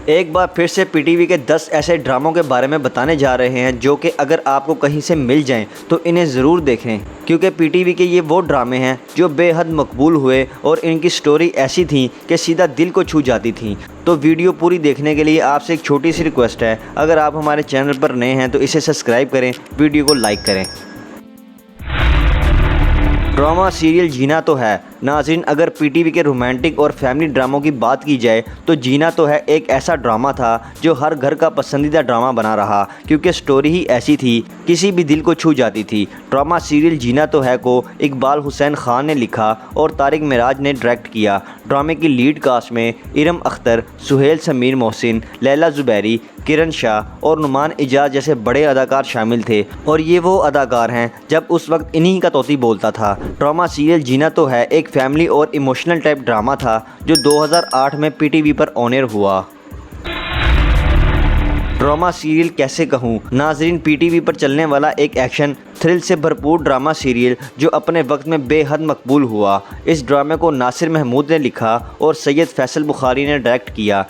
एक बार फिर से पीटीवी के 10 ऐसे ड्रामों के बारे में बताने जा रहे हैं जो कि अगर आपको कहीं से मिल जाएं तो इन्हें ज़रूर देखें, क्योंकि पीटीवी के ये वो ड्रामे हैं जो बेहद मकबूल हुए और इनकी स्टोरी ऐसी थी कि सीधा दिल को छू जाती थी। तो वीडियो पूरी देखने के लिए आपसे एक छोटी सी रिक्वेस्ट है, अगर आप हमारे चैनल पर नए हैं तो इसे सब्सक्राइब करें, वीडियो को लाइक करें। ड्रामा सीरियल जीना तो है। नाज़रीन, अगर पीटीवी के रोमांटिक और फैमिली ड्रामों की बात की जाए तो जीना तो है एक ऐसा ड्रामा था जो हर घर का पसंदीदा ड्रामा बना रहा, क्योंकि स्टोरी ही ऐसी थी, किसी भी दिल को छू जाती थी। ड्रामा सीरियल जीना तो है को इकबाल हुसैन खान ने लिखा और तारिक मिराज ने डायरेक्ट किया। ड्रामे की लीड कास्ट में इरम अख्तर, सुहेल समीर मोहसिन, लैला ज़ुबैरी, किरण शाह और नुमान इजाज़ जैसे बड़े अदाकार शामिल थे, और ये वो अदाकार हैं जब उस वक्त इन्हीं का तोती बोलता था। ड्रामा सीरियल जीना तो है एक फैमिली और इमोशनल टाइप ड्रामा था जो 2008 में पीटीवी पर ऑन एयर हुआ। ड्रामा सीरियल कैसे कहूँ। नाज़रीन, पीटीवी पर चलने वाला एक एक्शन थ्रिल से भरपूर ड्रामा सीरियल जो अपने वक्त में बेहद मकबूल हुआ। इस ड्रामे को नासिर महमूद ने लिखा और सैयद फैसल बुखारी ने डायरेक्ट किया।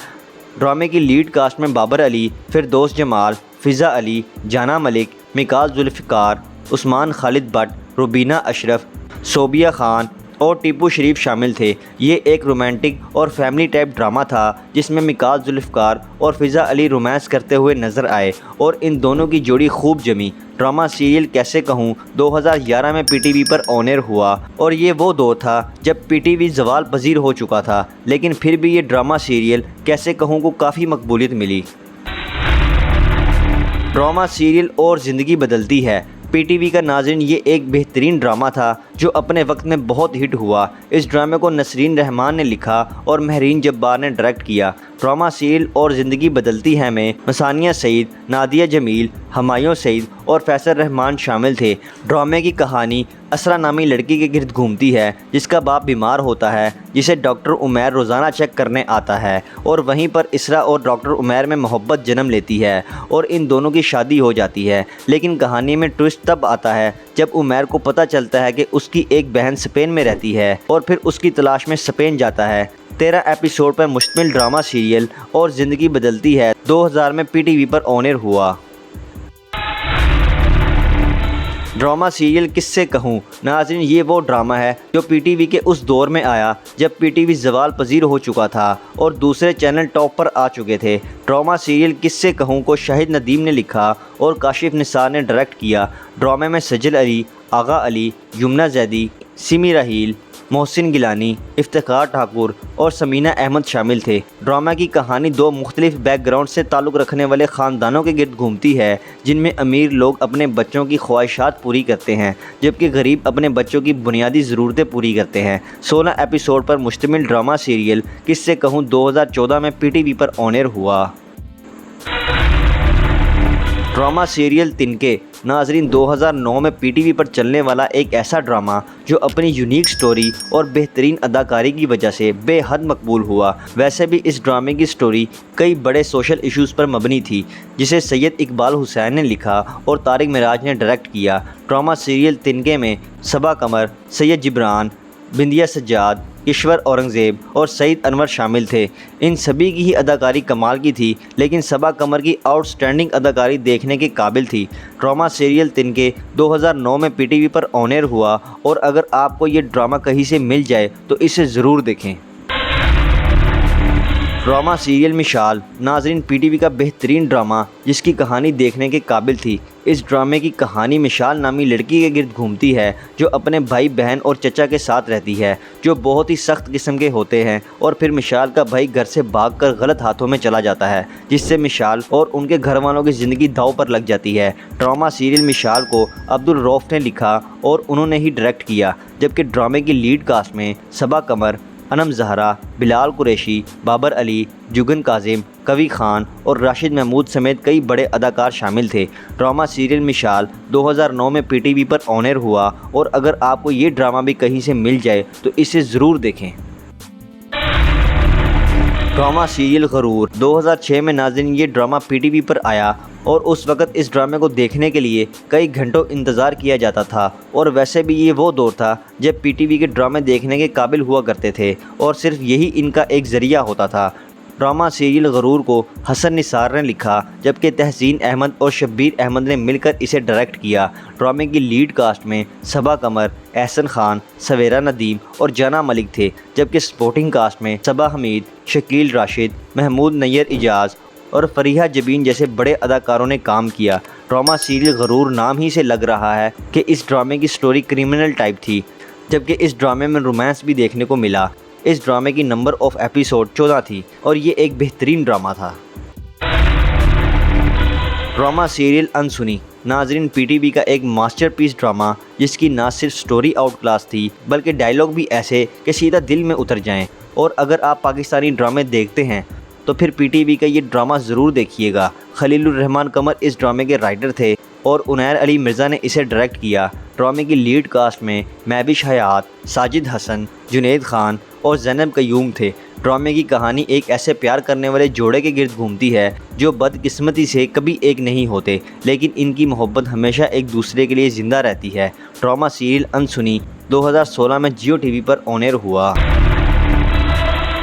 ड्रामे की लीड कास्ट में बाबर अली, फिरदौस जमाल, फ़िज़ा अली, जाना मलिक, मिकाल जुल्फ़िकार, उस्मान खालिद भट्ट, रुबीना अशरफ, सोबिया खान और टीपू शरीफ शामिल थे। ये एक रोमांटिक और फैमिली टाइप ड्रामा था जिसमें मिकाल जुल्फ़िकार और फ़िज़ा अली रोमांस करते हुए नज़र आए और इन दोनों की जोड़ी खूब जमी। ड्रामा सीरियल कैसे कहूँ 2011 में पीटीवी पर ऑन एयर हुआ और ये वो दौर था जब पीटीवी ज़वाल पजीर हो चुका था, लेकिन फिर भी ये ड्रामा सीरियल कैसे कहूँ को काफ़ी मकबूलियत मिली। ड्रामा सीरियल और ज़िंदगी बदलती है। पीटीवी का नाज़रीन ये एक बेहतरीन ड्रामा था जो अपने वक्त में बहुत हिट हुआ। इस ड्रामे को नसरीन रहमान ने लिखा और महरीन जब्बार ने डायरेक्ट किया। ड्रामा सीरियल और ज़िंदगी बदलती है में मसानिया सईद, नादिया जमील, हमायूं सईद और फैसल रहमान शामिल थे। ड्रामे की कहानी असरा नामी लड़की के गिर्द घूमती है जिसका बाप बीमार होता है, जिसे डॉक्टर उमैर रोज़ाना चेक करने आता है, और वहीं पर इसरा और डॉक्टर उमैर में मोहब्बत जन्म लेती है और इन दोनों की शादी हो जाती है। लेकिन कहानी में ट्विस्ट तब आता है जब उमैर को पता चलता है कि उसकी एक बहन स्पेन में रहती है और फिर उसकी तलाश में स्पेन जाता है। 13 एपिसोड पर मुश्तमिल ड्रामा सीरियल और ज़िंदगी बदलती है 2000 में पीटीवी पर ऑन एयर हुआ। ड्रामा सीरियल किससे कहूँ। नाज़रीन, ये वो ड्रामा है जो पीटीवी के उस दौर में आया जब पीटीवी ज़वाल पजीर हो चुका था और दूसरे चैनल टॉप पर आ चुके थे। ड्रामा सीरियल किससे कहूँ को शाहिद नदीम ने लिखा और काशिफ निसार ने डायरेक्ट किया। ड्रामे में सजल अली, आगा अली, यमुना जैदी, सिमी राहील, मोहसिन गिलानी, इफ्तिखार ठाकुर और समीना अहमद शामिल थे। ड्रामा की कहानी दो मुख्तलिफ बैकग्राउंड से ताल्लुक़ रखने वाले ख़ानदानों के गिर्द घूमती है, जिनमें अमीर लोग अपने बच्चों की ख्वाहिशात पूरी करते हैं जबकि गरीब अपने बच्चों की बुनियादी ज़रूरतें पूरी करते हैं। 16 एपिसोड पर मुश्तमिल ड्रामा सीरियल किससे कहूँ 2014 में पीटीवी पर ऑन एयर हुआ। ड्रामा सीरियल तिनके। नाज़रीन, 2009 में पीटीवी पर चलने वाला एक ऐसा ड्रामा जो अपनी यूनिक स्टोरी और बेहतरीन अदाकारी की वजह से बेहद मकबूल हुआ। वैसे भी इस ड्रामे की स्टोरी कई बड़े सोशल इश्यूज़ पर मबनी थी, जिसे सैयद इकबाल हुसैन ने लिखा और तारिक मिराज ने डायरेक्ट किया। ड्रामा सीरियल तिनके में सबा कमर, सैयद जिब्रान, बिंदिया सज्जाद, ईश्वर औरंगज़ेब और सईद अनवर शामिल थे। इन सभी की ही अदाकारी कमाल की थी, लेकिन सबा कमर की आउटस्टैंडिंग अदाकारी देखने के काबिल थी। ड्रामा सीरियल तिनके 2009 में पीटीवी पर ऑन एयर हुआ और अगर आपको ये ड्रामा कहीं से मिल जाए तो इसे ज़रूर देखें। ड्रामा सीरियल मिसाल। नाज़रीन, पीटीवी का बेहतरीन ड्रामा जिसकी कहानी देखने के काबिल थी। इस ड्रामे की कहानी मिसाल नामी लड़की के गिर्द घूमती है जो अपने भाई बहन और चचा के साथ रहती है, जो बहुत ही सख्त किस्म के होते हैं, और फिर मिसाल का भाई घर से भागकर गलत हाथों में चला जाता है, जिससे मिसाल और उनके घर वालों की ज़िंदगी दांव पर लग जाती है। ड्रामा सीरियल मिसाल को अब्दुल रऊफ ने लिखा और उन्होंने ही डायरेक्ट किया, जबकि ड्रामे की लीड कास्ट में सबा कमर, अनम ज़हरा, बिलाल कुरैशी, बाबर अली, जुगन काजिम, कवी खान और राशिद महमूद समेत कई बड़े अदाकार शामिल थे। ड्रामा सीरियल मिसाल 2009 में पीटीवी पर ऑन एयर हुआ और अगर आपको ये ड्रामा भी कहीं से मिल जाए तो इसे ज़रूर देखें। ड्रामा सीरियल गरूर। 2006 में नाज़रीन ये ड्रामा पीटीवी पर आया और उस वक़्त इस ड्रामे को देखने के लिए कई घंटों इंतज़ार किया जाता था, और वैसे भी ये वो दौर था जब पीटीवी के ड्रामे देखने के काबिल हुआ करते थे और सिर्फ यही इनका एक ज़रिया होता था। ड्रामा सीरियल गरूर को हसन निसार ने लिखा, जबकि तहसीन अहमद और शब्बीर अहमद ने मिलकर इसे डायरेक्ट किया। ड्रामे की लीड कास्ट में सबा कमर, एहसन खान, सवेरा नदीम और जाना मलिक थे, जबकि सपोर्टिंग कास्ट में सबा हमीद, शकील राशिद, महमूद नैयर इजाज़ और फरीहा जबीन जैसे बड़े अदाकारों ने काम किया। ड्रामा सीरियल गरूर नाम ही से लग रहा है कि इस ड्रामे की स्टोरी क्रिमिनल टाइप थी, जबकि इस ड्रामे में रोमांस भी देखने को मिला। इस ड्रामे की नंबर ऑफ एपिसोड 14 थी और ये एक बेहतरीन ड्रामा था। ड्रामा सीरियल अनसुनी नाजरीन पीटीवी का एक मास्टरपीस ड्रामा, जिसकी ना सिर्फ स्टोरी आउट क्लास थी बल्कि डायलॉग भी ऐसे कि सीधा दिल में उतर जाएं। और अगर आप पाकिस्तानी ड्रामे देखते हैं तो फिर पीटीवी का ये ड्रामा ज़रूर देखिएगा। खलीलुर रहमान कमर इस ड्रामे के राइटर थे और उनैर अली मिर्ज़ा ने इसे डायरेक्ट किया। ड्रामे की लीड कास्ट में महविश हयात, साजिद हसन, जुनैद खान और ज़ैनब कयूम थे। ड्रामे की कहानी एक ऐसे प्यार करने वाले जोड़े के गिर्द घूमती है जो बदकिस्मती से कभी एक नहीं होते, लेकिन इनकी मोहब्बत हमेशा एक दूसरे के लिए ज़िंदा रहती है। ड्रामा सीरियल अनसुनी 2016 में जियो टीवी पर ऑन एयर हुआ।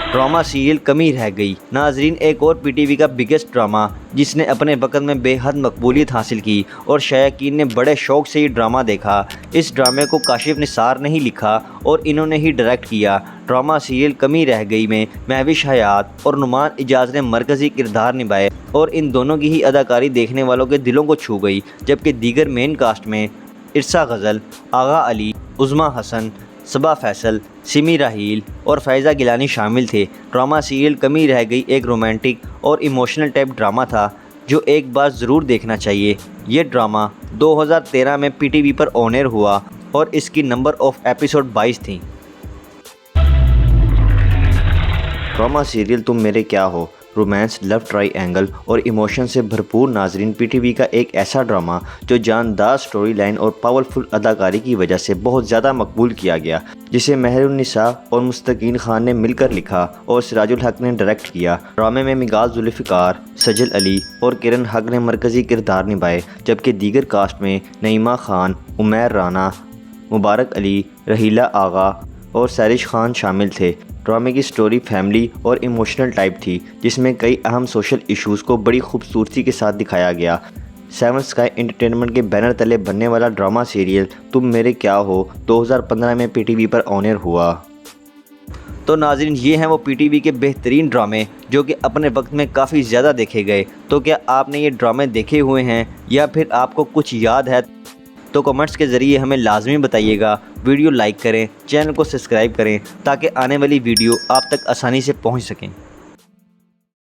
ड्रामा सीरियल कमी रह गई नाजरीन एक और पीटीवी का बिगेस्ट ड्रामा, जिसने अपने वक़्त में बेहद मकबूलियत हासिल की और शायकीन ने बड़े शौक़ से ये ड्रामा देखा। इस ड्रामे को काशिफ निसार ने ही लिखा और इन्होंने ही डायरेक्ट किया। ड्रामा सीरियल कमी रह गई में महविश हयात और नुमान इजाज़ ने मरकज़ी किरदार निभाए और इन दोनों की ही अदाकारी देखने वालों के दिलों को छू गई, जबकि दीगर मेन कास्ट में इरसा गज़ल, आगा अली, उज़मा हसन, सबा फैसल, सिमी राहील और फ़ैज़ा गिलानी शामिल थे। ड्रामा सीरियल कमी रह गई एक रोमांटिक और इमोशनल टाइप ड्रामा था जो एक बार ज़रूर देखना चाहिए। ये ड्रामा 2013 में पीटीवी पर ऑन एयर हुआ और इसकी नंबर ऑफ एपिसोड 22 थी। ड्रामा सीरियल तुम मेरे क्या हो रोमांस, लव ट्रायंगल और इमोशन से भरपूर नाजरीन पीटीवी का एक ऐसा ड्रामा जो जानदार स्टोरी लाइन और पावरफुल अदाकारी की वजह से बहुत ज़्यादा मकबूल किया गया, जिसे मेहरुन्निसा और मुस्तकीन खान ने मिलकर लिखा और सिराजुल हक ने डायरेक्ट किया। ड्रामे में मिगाज जुल्फ़िकार, सजल अली और किरण हक ने मरकज़ी किरदार निभाए, जबकि दीगर कास्ट में नईमा खान, उमैर राना, मुबारक अली, रहीला आगा और सैरिश खान शामिल थे। ड्रामे की स्टोरी फैमिली और इमोशनल टाइप थी, जिसमें कई अहम सोशल इश्यूज़ को बड़ी खूबसूरती के साथ दिखाया गया। सेवन स्काई एंटरटेनमेंट के बैनर तले बनने वाला ड्रामा सीरियल तुम मेरे क्या हो 2015 में पीटीवी पर ऑन एयर हुआ। तो नाज़रीन ये हैं वो पीटीवी के बेहतरीन ड्रामे जो कि अपने वक्त में काफ़ी ज़्यादा देखे गए। तो क्या आपने ये ड्रामे देखे हुए हैं या फिर आपको कुछ याद है तो कमेंट्स के ज़रिए हमें लाजमी बताइएगा। वीडियो लाइक करें, चैनल को सब्सक्राइब करें ताकि आने वाली वीडियो आप तक आसानी से पहुंच सकें।